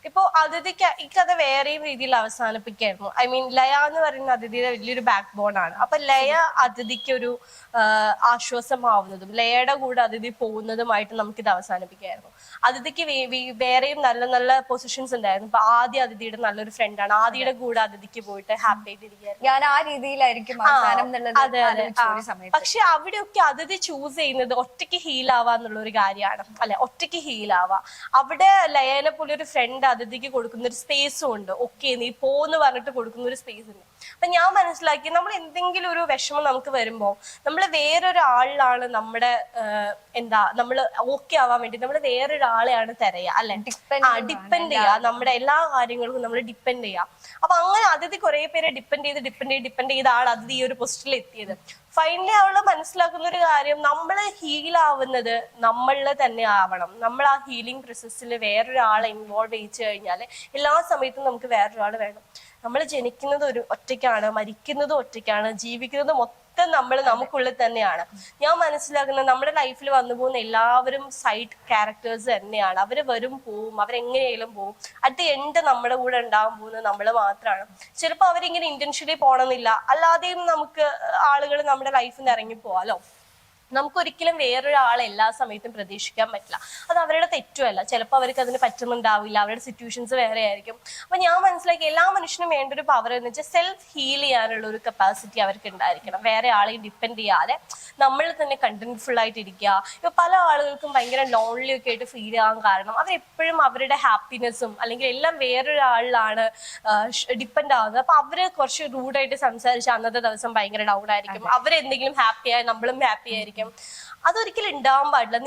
ഇപ്പൊ അതിഥിക്ക് ഈ കഥ വേറെയും രീതിയിൽ അവസാനിപ്പിക്കായിരുന്നു. ഐ മീൻ ലയ എന്ന് പറയുന്ന അതിഥിയുടെ വലിയൊരു ബാക്ക് ബോൺ ആണ്. അപ്പൊ ലയ അതിഥിക്ക് ഒരു ആശ്വാസമാവുന്നതും ലയയുടെ കൂടെ അതിഥി പോകുന്നതുമായിട്ട് നമുക്കിത് അവസാനിപ്പിക്കായിരുന്നു. അതിഥിക്ക് വേറെയും നല്ല നല്ല പൊസിഷൻസ് ഉണ്ടായിരുന്നു. ഇപ്പൊ ആദ്യ അതിഥിയുടെ നല്ലൊരു ഫ്രണ്ടാണ്. ആദ്യയുടെ കൂടെ അതിഥിക്ക് പോയിട്ട് ഹാപ്പി ആയിട്ടിരിക്കുകയായിരുന്നു. ഞാൻ ആ രീതിയിലായിരിക്കും അവസാനം പക്ഷെ അവിടെയൊക്കെ അതിഥി ചൂസ് ചെയ്യുന്നത് ഒറ്റയ്ക്ക് ഹീൽ ആവാന്നുള്ള ഒരു കാര്യമാണ്. അല്ലെ, ഒറ്റയ്ക്ക് ഹീൽ ആവാ. അവിടെ ലയനെ പോലെ ഒരു ഫ്രണ്ട് അതിഥിക്ക് കൊടുക്കുന്ന ഒരു സ്പേസും ഉണ്ട്. ഓക്കെ നീ പോന്ന് പറഞ്ഞിട്ട് കൊടുക്കുന്ന ഒരു സ്പേസ് ഉണ്ട്. അപ്പൊ ഞാൻ മനസ്സിലാക്കി നമ്മൾ എന്തെങ്കിലും ഒരു വിഷമം നമുക്ക് വരുമ്പോ നമ്മൾ വേറൊരാളിലാണ് നമ്മുടെ നമ്മൾ ഓക്കെ ആവാൻ വേണ്ടി നമ്മൾ വേറൊരാളെയാണ് തിരയുക. അല്ലെ, ഡിപ്പെൻഡ് ചെയ്യുക. നമ്മുടെ എല്ലാ കാര്യങ്ങൾക്കും നമ്മൾ ഡിപ്പെൻഡ് ചെയ്യുക. അപ്പൊ അങ്ങനെ അതിഥി കുറെ പേരെ ഡിപ്പെൻഡ് ചെയ്താണ് അതിഥി ഈ ഒരു പൊസിഷനിൽ എത്തിയത്. ഫൈനലി അവള് മനസ്സിലാക്കുന്ന ഒരു കാര്യം, നമ്മള് ഹീൽ ആവുന്നത് നമ്മളിൽ തന്നെ ആവണം. നമ്മൾ ആ ഹീലിംഗ് പ്രോസസ്സിൽ വേറൊരാളെ ഇൻവോൾവ് ചെയ്യിച്ചു കഴിഞ്ഞാല് എല്ലാ സമയത്തും നമുക്ക് വേറൊരാൾ വേണം. നമ്മൾ ജനിക്കുന്നത് ഒറ്റയ്ക്കാണ്, മരിക്കുന്നതും ഒറ്റയ്ക്കാണ്, ജീവിക്കുന്നത് മൊത്തം നമ്മൾ നമുക്കുള്ളിൽ തന്നെയാണ്. ഞാൻ മനസ്സിലാക്കുന്നത് നമ്മുടെ ലൈഫിൽ വന്നു പോകുന്ന എല്ലാവരും സൈഡ് ക്യാരക്ടേഴ്സ് തന്നെയാണ്. അവര് വരും പോവും, അവരെങ്ങനെയായാലും പോവും. അറ്റ് ദി എൻഡ് നമ്മുടെ കൂടെ ഉണ്ടാകാൻ പോകുന്നത് നമ്മൾ മാത്രമാണ്. ചിലപ്പോൾ അവരിങ്ങനെ ഇന്റൻഷ്യലി പോകണമെന്നില്ല, അല്ലാതെയും നമുക്ക് ആളുകൾ നമ്മുടെ ലൈഫിൽ നിന്ന് ഇറങ്ങി പോവാലോ. നമുക്കൊരിക്കലും വേറൊരാളെ എല്ലാ സമയത്തും പ്രതീക്ഷിക്കാൻ പറ്റില്ല. അത് അവരുടെ തെറ്റുമല്ല, ചിലപ്പോൾ അവർക്ക് അതിന് പറ്റുന്നുണ്ടാവില്ല, അവരുടെ സിറ്റുവേഷൻസ് വേറെ ആയിരിക്കും. അപ്പൊ ഞാൻ മനസ്സിലാക്കി എല്ലാ മനുഷ്യനും വേണ്ട ഒരു പവർ എന്ന് വെച്ചാൽ സെൽഫ് ഹീൽ ചെയ്യാനുള്ള ഒരു കപ്പാസിറ്റി അവർക്ക് ഉണ്ടായിരിക്കണം. വേറെ ആളെയും ഡിപ്പെൻഡ് ചെയ്യാതെ നമ്മൾ തന്നെ കണ്ടന്റ്ഫുൾ ആയിട്ട് ഇരിക്കുക. ഇപ്പൊ പല ആളുകൾക്കും ഭയങ്കര ലോൺലി ഒക്കെ ആയിട്ട് ഫീൽ ചെയ്യാൻ കാരണം അവരെപ്പോഴും അവരുടെ ഹാപ്പിനെസ്സും അല്ലെങ്കിൽ എല്ലാം വേറൊരാളിലാണ് ഡിപ്പെൻഡ് ആവുന്നത്. അപ്പൊ അവര് കുറച്ച് റൂഡായിട്ട് സംസാരിച്ച് അന്നത്തെ ദിവസം ഭയങ്കര ഡൗൺ ആയിരിക്കും. അവരെന്തെങ്കിലും ഹാപ്പിയായി നമ്മളും ഹാപ്പി ആയിരിക്കും. അതൊരിക്കലും ഉണ്ടാവാൻ പാടില്ല.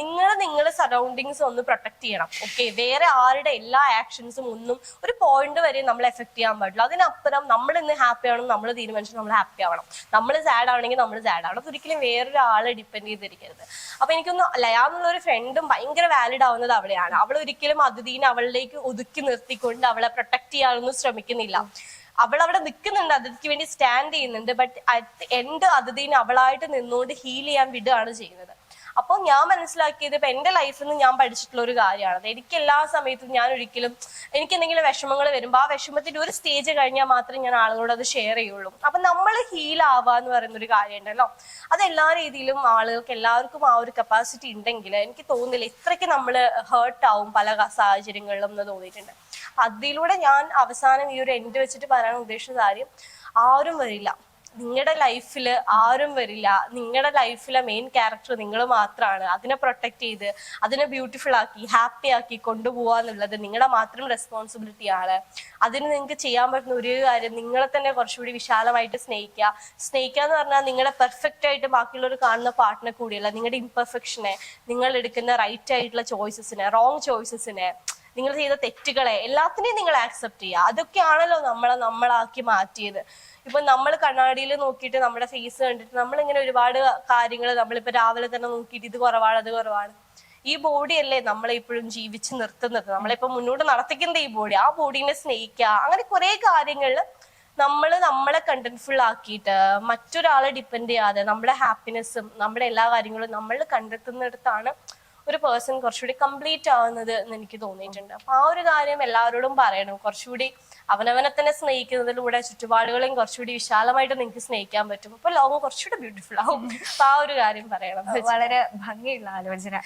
നിങ്ങളെ സറൗണ്ടിങ്സ് ഒന്ന് പ്രൊട്ടക്ട് ചെയ്യണം. ഓക്കെ, വേറെ ആരുടെ എല്ലാ ആക്ഷൻസും ഒന്നും ഒരു പോയിന്റ് വരെ നമ്മൾ എഫക്ട് ചെയ്യാൻ പാടില്ല. അതിനപ്പുറം നമ്മൾ ഇന്ന് ഹാപ്പി ആവണം, നമ്മൾ തീരുമാനിച്ചു നമ്മൾ ഹാപ്പി ആവണം. നമ്മൾ സാഡ് ആവണമെങ്കിൽ നമ്മൾ സാഡ് ആവണം. അതൊരിക്കലും വേറൊരാളെ ഡിപ്പെൻഡ് ചെയ്തിരിക്കരുത്. അപ്പൊ എനിക്കൊന്ന് ലയ എന്നുള്ള ഒരു ഫ്രണ്ടും ഭയങ്കര വാലിഡ് ആവുന്നത് അവിടെയാണ്. അവൾ ഒരിക്കലും അതിഥീനെ അവളിലേക്ക് ഒതുക്കി നിർത്തിക്കൊണ്ട് അവളെ പ്രൊട്ടക്ട് ചെയ്യാനൊന്നും ശ്രമിക്കുന്നില്ല. അവൾ അവിടെ നിൽക്കുന്നുണ്ട്, അതിഥിക്ക് വേണ്ടി സ്റ്റാൻഡ് ചെയ്യുന്നുണ്ട്. ബട്ട് അറ്റ് എൻഡ് അതിഥീനെ അവളായിട്ട് നിന്നുകൊണ്ട് ഹീൽ ചെയ്യാൻ വിടുകയാണ് ചെയ്യുന്നത്. അപ്പോൾ ഞാൻ മനസ്സിലാക്കിയത് ഇപ്പൊ എന്റെ ലൈഫിൽ നിന്ന് ഞാൻ പഠിച്ചിട്ടുള്ള ഒരു കാര്യമാണ്. എനിക്ക് എല്ലാ സമയത്തും ഞാൻ ഒരിക്കലും എനിക്ക് എന്തെങ്കിലും വിഷമങ്ങൾ വരുമ്പോൾ ആ വിഷമത്തിന്റെ ഒരു സ്റ്റേജ് കഴിഞ്ഞാൽ മാത്രമേ ഞാൻ ആളുകളോട് അത് ഷെയർ ചെയ്യുള്ളൂ. അപ്പൊ നമ്മൾ ഹീൽ ആവാന്ന് പറയുന്ന ഒരു കാര്യം ഉണ്ടല്ലോ, അത് എല്ലാ രീതിയിലും ആളുകൾക്ക് എല്ലാവർക്കും ആ ഒരു കപ്പാസിറ്റി ഉണ്ടെങ്കിൽ എനിക്ക് തോന്നുന്നില്ല ഇത്രയ്ക്ക് നമ്മൾ ഹേർട്ട് ആവും പല സാഹചര്യങ്ങളിലും എന്ന് തോന്നിയിട്ടുണ്ട്. അതിലൂടെ ഞാൻ അവസാനം ഈ ഒരു എൻഡ് വെച്ചിട്ട് പറയാൻ ഉദ്ദേശിച്ച കാര്യം, ആരും വരില്ല നിങ്ങളുടെ ലൈഫിൽ, ആരും വരില്ല. നിങ്ങളുടെ ലൈഫിലെ മെയിൻ ക്യാരക്ടർ നിങ്ങൾ മാത്രമാണ്. അതിനെ പ്രൊട്ടക്ട് ചെയ്ത് അതിനെ ബ്യൂട്ടിഫുൾ ആക്കി ഹാപ്പി ആക്കി കൊണ്ടുപോകാന്നുള്ളത് നിങ്ങളുടെ മാത്രം റെസ്പോൺസിബിലിറ്റി ആണ്. അതിന് നിങ്ങൾക്ക് ചെയ്യാൻ പറ്റുന്ന ഒരു കാര്യം, നിങ്ങളെ തന്നെ കുറച്ചുകൂടി വിശാലമായിട്ട് സ്നേഹിക്കുക എന്ന് പറഞ്ഞാൽ നിങ്ങളെ പെർഫെക്റ്റ് ആയിട്ട് ബാക്കിയുള്ളവർ കാണുന്ന പാർട്ടിനെ കൂടിയല്ല, നിങ്ങളുടെ ഇംപെർഫെക്ഷനെ, നിങ്ങൾ എടുക്കുന്ന റൈറ്റ് ആയിട്ടുള്ള ചോയ്സസിനെ, റോങ് ചോയ്സസിനെ, നിങ്ങൾ ചെയ്ത തെറ്റുകളെ എല്ലാത്തിനെയും നിങ്ങൾ ആക്സെപ്റ്റ് ചെയ്യുക. അതൊക്കെയാണല്ലോ നമ്മളാക്കി മാറ്റിയത്. ഇപ്പൊ നമ്മൾ കണ്ണാടിയിൽ നോക്കിയിട്ട് നമ്മുടെ ഫേസ് കണ്ടിട്ട് നമ്മളിങ്ങനെ ഒരുപാട് കാര്യങ്ങൾ നമ്മളിപ്പോ രാവിലെ തന്നെ നോക്കിയിട്ട് ഇത് കുറവാണ് അത് കുറവാണ്. ഈ ബോഡിയല്ലേ നമ്മളെ ഇപ്പോഴും ജീവിച്ച് നിർത്തുന്നത്, നമ്മളിപ്പോ മുന്നോട്ട് നടത്തിക്കുന്നത് ഈ ബോഡി. ആ ബോഡീനെ സ്നേഹിക്കുക, അങ്ങനെ കുറെ കാര്യങ്ങളിൽ നമ്മളെ കണ്ടന്റ്ഫുൾ ആക്കിയിട്ട് മറ്റൊരാളെ ഡിപ്പെൻഡ് ചെയ്യാതെ നമ്മുടെ ഹാപ്പിനെസ്സും നമ്മുടെ എല്ലാ കാര്യങ്ങളും നമ്മൾ കണ്ടെത്തുന്നിടത്താണ് ഒരു പേഴ്സൺ കുറച്ചുകൂടി കംപ്ലീറ്റ് ആവുന്നത് എന്ന് എനിക്ക് തോന്നിയിട്ടുണ്ട്. അപ്പൊ ആ ഒരു കാര്യം എല്ലാവരോടും പറയണം. കുറച്ചുകൂടി അവനവനെ തന്നെ സ്നേഹിക്കുന്നതിലൂടെ ചുറ്റുപാടുകളെയും കുറച്ചുകൂടി വിശാലമായിട്ട് നിങ്ങൾക്ക് സ്നേഹിക്കാൻ പറ്റും. അപ്പൊ ലോകം കുറച്ചുകൂടി ബ്യൂട്ടിഫുൾ ആവും. അപ്പൊ ആ ഒരു കാര്യം പറയണം. വളരെ ഭംഗിയുള്ള ആലോചന.